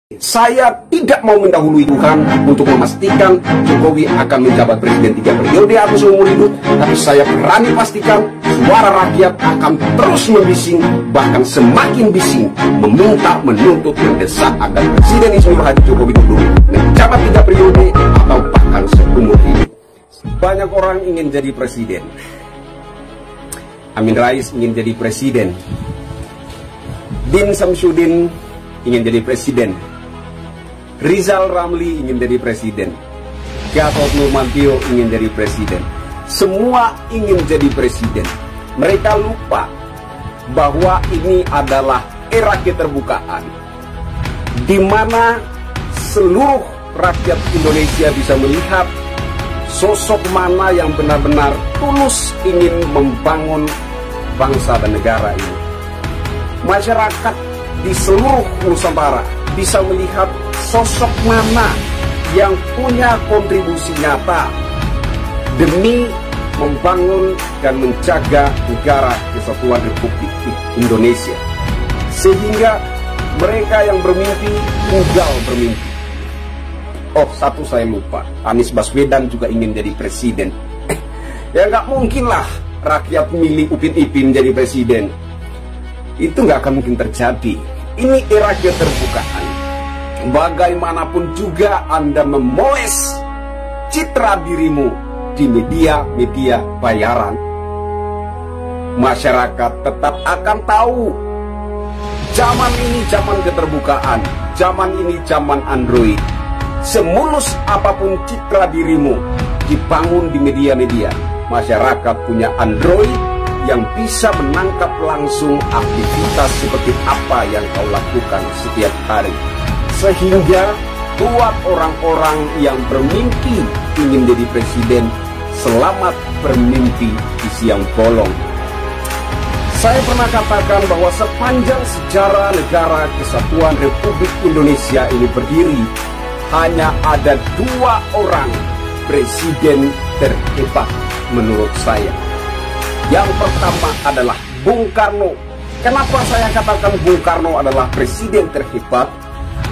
Saya tidak mau mendahului Tuhan untuk memastikan Jokowi akan menjabat presiden 3 periode atau seumur hidup, tapi saya berani pastikan suara rakyat akan terus membising, bahkan semakin bising, meminta, menuntut, mendesak agar Presiden Insinyur Haji Joko Widodo menjabat 3 periode atau bahkan seumur hidup. Banyak orang ingin jadi presiden. Amin Rais ingin jadi presiden. Din Samsudin ingin jadi presiden. Rizal Ramli ingin jadi presiden. Gatot Nurmantio ingin jadi presiden. Semua ingin jadi presiden. Mereka lupa bahwa ini adalah era keterbukaan, di mana seluruh rakyat Indonesia bisa melihat sosok mana yang benar-benar tulus ingin membangun bangsa dan negara ini. Masyarakat di seluruh Nusantara bisa melihat sosok mana yang punya kontribusi nyata demi membangun dan menjaga negara kesatuan Republik Indonesia, sehingga mereka yang bermimpi tinggal bermimpi. Oh, satu saya lupa, Anies Baswedan juga ingin jadi presiden. Ya nggak mungkin lah rakyat milih Upin Ipin jadi presiden. Itu nggak akan mungkin terjadi. Ini era keterbukaan. Bagaimanapun juga Anda memoles citra dirimu di media-media bayaran, masyarakat tetap akan tahu zaman ini zaman keterbukaan, zaman ini zaman Android. Semulus apapun citra dirimu dibangun di media-media, masyarakat punya Android yang bisa menangkap langsung aktivitas seperti apa yang kau lakukan setiap hari. Sehingga buat orang-orang yang bermimpi ingin jadi presiden, selamat bermimpi di siang bolong. Saya pernah katakan bahwa sepanjang sejarah negara kesatuan Republik Indonesia ini berdiri, hanya ada 2 orang presiden terhebat menurut saya. Yang pertama adalah Bung Karno. Kenapa saya katakan Bung Karno adalah presiden terhebat?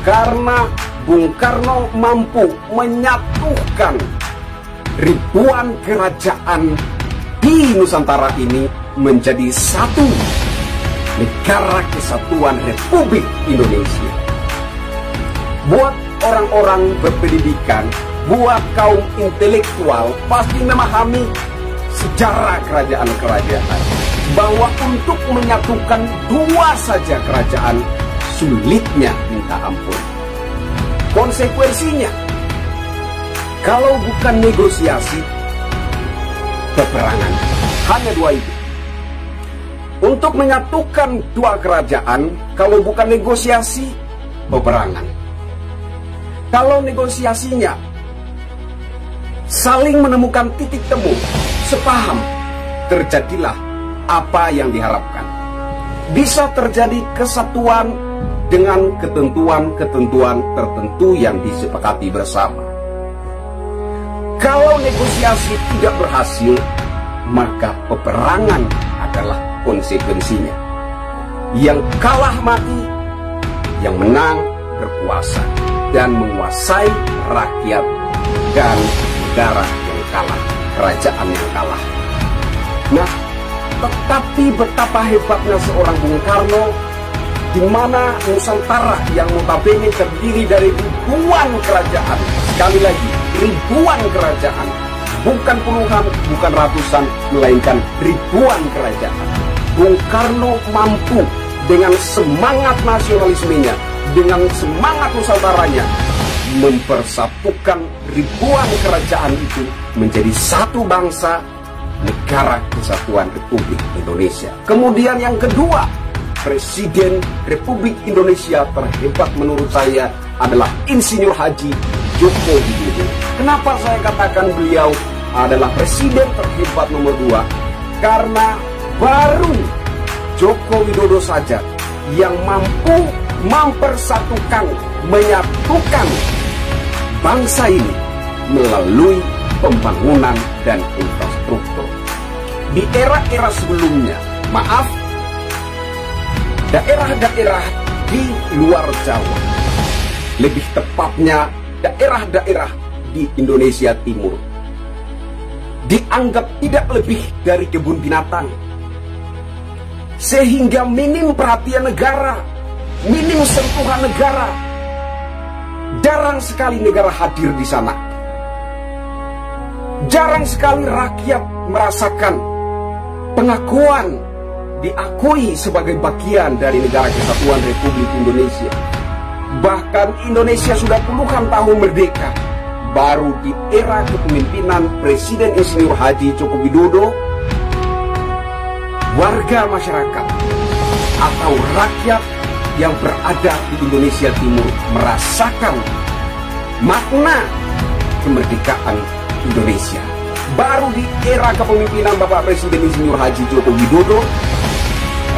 Karena Bung Karno mampu menyatukan ribuan kerajaan di Nusantara ini menjadi satu negara kesatuan Republik Indonesia. Buat orang-orang berpendidikan, buat kaum intelektual, pasti memahami sejarah kerajaan-kerajaan, bahwa untuk menyatukan 2 saja kerajaan sulitnya minta ampun. Konsekuensinya, kalau bukan negosiasi, peperangan. Hanya 2 itu. Untuk menyatukan 2 kerajaan, kalau bukan negosiasi, peperangan. Kalau negosiasinya saling menemukan titik temu, sepaham, terjadilah apa yang diharapkan. Bisa terjadi kesatuan dengan ketentuan-ketentuan tertentu yang disepakati bersama. Kalau negosiasi tidak berhasil, maka peperangan adalah konsekuensinya. Yang kalah mati, yang menang berkuasa dan menguasai rakyat dan negara yang kalah, kerajaan yang kalah. Nah, tetapi betapa hebatnya seorang Bung Karno, di mana Nusantara yang notabene terdiri dari ribuan kerajaan, sekali lagi ribuan kerajaan, bukan puluhan, bukan ratusan, melainkan ribuan kerajaan. Bung Karno mampu dengan semangat nasionalismenya, dengan semangat Nusantaranya, mempersatukan ribuan kerajaan itu menjadi satu bangsa, negara kesatuan Republik Indonesia. Kemudian yang kedua, Presiden Republik Indonesia terhebat menurut saya adalah Insinyur Haji Joko Widodo. Kenapa saya katakan beliau adalah presiden terhebat nomor 2? Karena baru Joko Widodo saja yang mampu mempersatukan, menyatukan bangsa ini melalui pembangunan dan infrastruktur. Di era-era sebelumnya, maaf, daerah-daerah di luar Jawa lebih tepatnya daerah-daerah di Indonesia Timur, dianggap tidak lebih dari kebun binatang, sehingga minim perhatian negara, minim sentuhan negara. Jarang sekali negara hadir di sana. Jarang sekali rakyat merasakan pengakuan, diakui sebagai bagian dari negara kesatuan Republik Indonesia. Bahkan Indonesia sudah puluhan tahun merdeka. Baru di era kepemimpinan Presiden Insinyur Haji Joko Widodo, warga masyarakat atau rakyat yang berada di Indonesia Timur merasakan makna kemerdekaan Indonesia. Baru di era kepemimpinan Bapak Presiden Insinyur Haji Joko Widodo,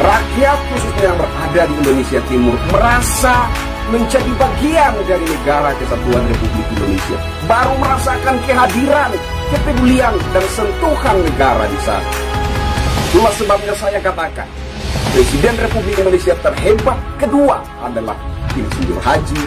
rakyat khususnya yang berada di Indonesia Timur merasa menjadi bagian dari negara kesatuan Republik Indonesia. Baru merasakan kehadiran, kepedulian, dan sentuhan negara di sana. Itulah sebabnya saya katakan, Presiden Republik Indonesia terhebat kedua adalah Insinyur Haji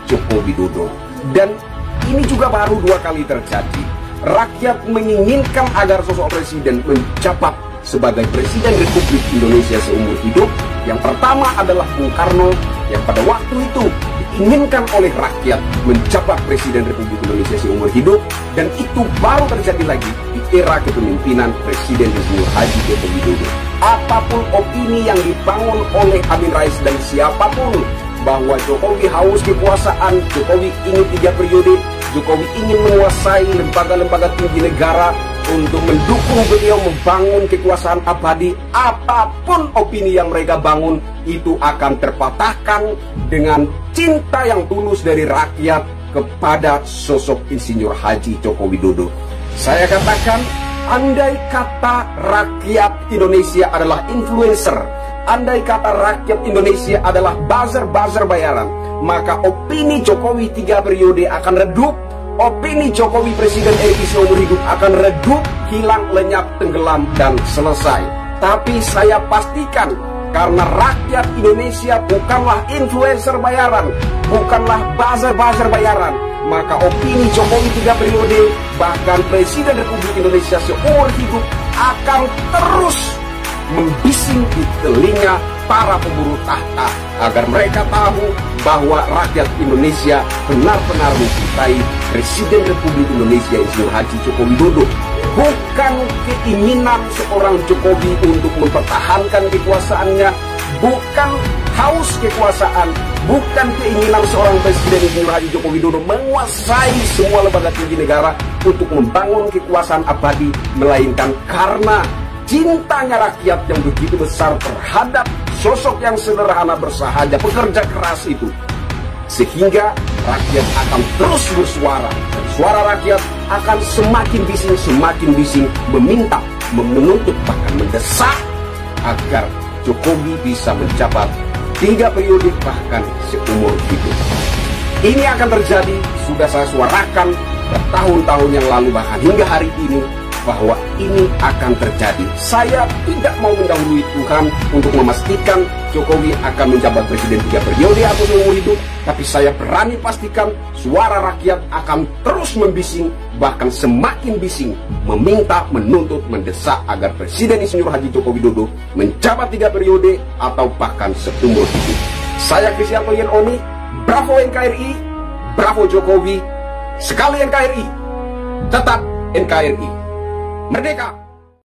Joko Widodo. Dan ini juga baru 2 kali terjadi. Rakyat menginginkan agar sosok presiden menjabat sebagai Presiden Republik Indonesia seumur hidup. Yang pertama adalah Bung Karno, yang pada waktu itu diinginkan oleh rakyat menjabat Presiden Republik Indonesia seumur hidup. Dan itu baru terjadi lagi di era kepemimpinan Presiden Insinyur Haji Joko Widodo. Apapun opini yang dibangun oleh Amin Rais dan siapapun bahwa Jokowi haus kekuasaan, Jokowi ingin 3 periode, Jokowi ingin menguasai lembaga-lembaga tinggi negara untuk mendukung beliau membangun kekuasaan abadi, apapun opini yang mereka bangun itu akan terpatahkan dengan cinta yang tulus dari rakyat kepada sosok Insinyur Haji Joko Widodo. Saya katakan, andai kata rakyat Indonesia adalah influencer, andai kata rakyat Indonesia adalah buzzer-buzzer bayaran, maka opini Jokowi 3 periode akan redup, opini Jokowi Presiden RI seumur hidup akan redup, hilang, lenyap, tenggelam, dan selesai. Tapi saya pastikan, karena rakyat Indonesia bukanlah influencer bayaran, bukanlah buzzer-buzzer bayaran, maka opini Jokowi 3 periode, bahkan Presiden Republik Indonesia seumur hidup akan terus membising di telinga para pemburu tahta, agar mereka tahu bahwa rakyat Indonesia benar-benar mencintai Presiden Republik Indonesia Insinyur Haji Joko Widodo. Bukan keinginan seorang Jokowi untuk mempertahankan kekuasaannya, bukan haus kekuasaan, bukan keinginan seorang Presiden Insinyur Haji Joko Widodo menguasai semua lembaga tinggi negara untuk membangun kekuasaan abadi, melainkan karena cintanya rakyat yang begitu besar terhadap sosok yang sederhana, bersahaja, pekerja keras itu, sehingga rakyat akan terus bersuara. Suara rakyat akan semakin bising meminta, menuntut, bahkan mendesak agar Jokowi bisa menjabat 3 periode bahkan seumur hidup. Ini akan terjadi, sudah saya suarakan bertahun-tahun yang lalu, bahkan hingga hari ini, bahwa ini akan terjadi. Saya tidak mau mendahului Tuhan untuk memastikan Jokowi akan menjabat presiden 3 periode atau seumur hidup, tapi saya berani pastikan suara rakyat akan terus membising, bahkan semakin bising, meminta, menuntut, mendesak agar Presiden Insinyur Haji Joko Widodo menjabat 3 periode atau bahkan seumur hidup. Saya Kristianto Yenoni, bravo NKRI, bravo Jokowi, sekali NKRI, tetap NKRI. Merdeka!